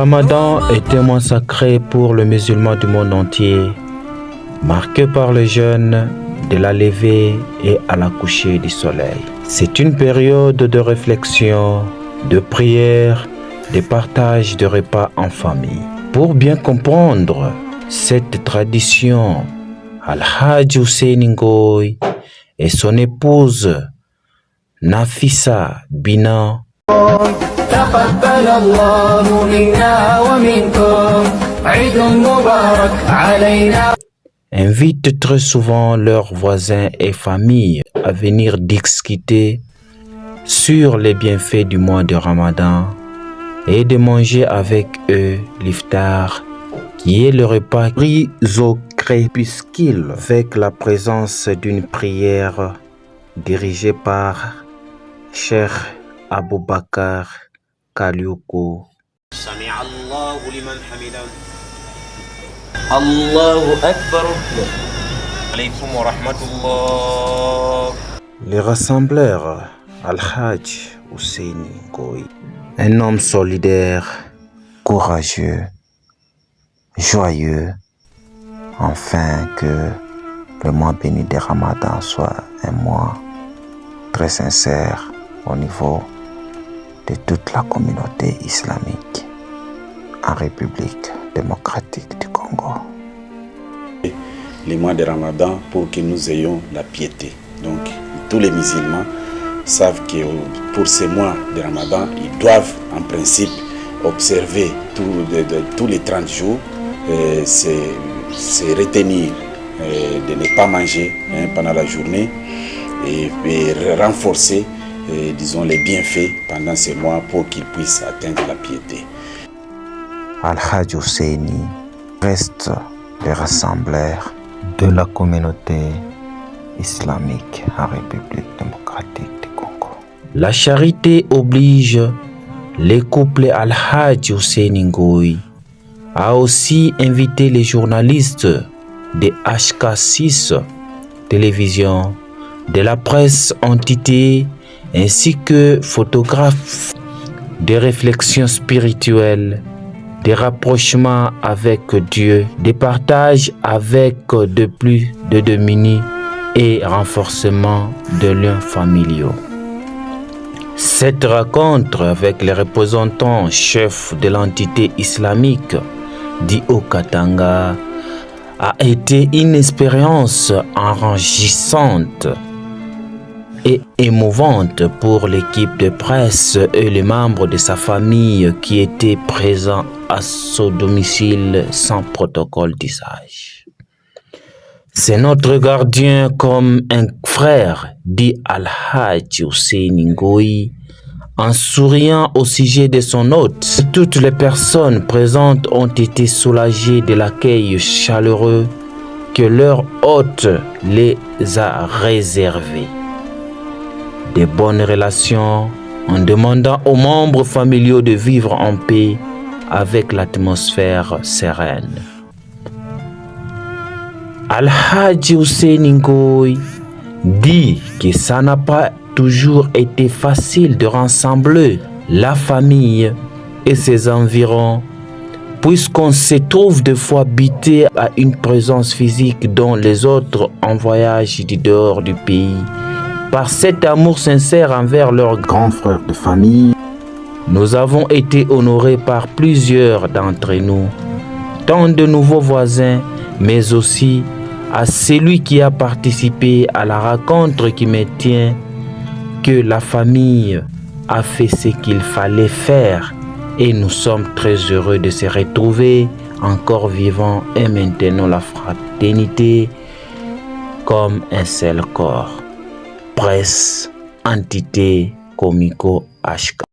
Ramadan est un mois sacré pour le musulman du monde entier, marqué par le jeûne de la levée et à la coucher du soleil. C'est une période de réflexion, de prière, de partage de repas en famille. Pour bien comprendre cette tradition, Al-Hajj Hussein Ngoy et son épouse Nafisa Bina invitent très souvent leurs voisins et familles à venir discuter sur les bienfaits du mois de Ramadan et de manger avec eux l'iftar, qui est le repas pris au crépuscule avec la présence d'une prière dirigée par Cheikh Aboubakar Kalioukou. Sami Allahu liman hamidah. Allahu Akbar. Alaykum wa rahmatullah. Les rassembleurs Al-Hajj Hussein Ngoy, un homme solidaire, courageux, joyeux, afin que le mois béni de Ramadan soit un mois très sincère au niveau de toute la communauté islamique en République démocratique du Congo. Les mois de Ramadan pour que nous ayons la piété. Donc tous les musulmans savent que pour ces mois de Ramadan, ils doivent en principe observer tous les 30 jours, se retenir de ne pas manger pendant la journée et renforcer disons les bienfaits pendant ces mois pour qu'ils puissent atteindre la piété. Al-Hajj Husseini reste le rassembleur de la communauté islamique en République démocratique du Congo. La charité oblige les couples Al-Hajj Hussein Ngoy à aussi inviter les journalistes de HK6 télévision, de la presse entité ainsi que photographes, des réflexions spirituelles, des rapprochements avec Dieu, des partages avec de plus de démunis et renforcement de liens familiaux. Cette rencontre avec les représentants chefs de l'entité islamique d'Io Katanga a été une expérience enrichissante et émouvante pour l'équipe de presse et les membres de sa famille qui étaient présents à son domicile sans protocole d'usage. C'est notre gardien comme un frère, dit Al-Hajj Hussein Ngoy, en souriant au sujet de son hôte. Toutes les personnes présentes ont été soulagées de l'accueil chaleureux que leur hôte les a réservés. De bonnes relations en demandant aux membres familiaux de vivre en paix avec l'atmosphère sereine. Al-Hajj Hussein Ngoy dit que ça n'a pas toujours été facile de rassembler la famille et ses environs, puisqu'on se trouve des fois habité à une présence physique dont les autres en voyage du dehors du pays. Par cet amour sincère envers leurs grands frères de famille, nous avons été honorés par plusieurs d'entre nous, tant de nouveaux voisins, mais aussi à celui qui a participé à la rencontre qui me tient, que la famille a fait ce qu'il fallait faire et nous sommes très heureux de se retrouver encore vivants et maintenant la fraternité comme un seul corps. Presse, entité, comico, HK.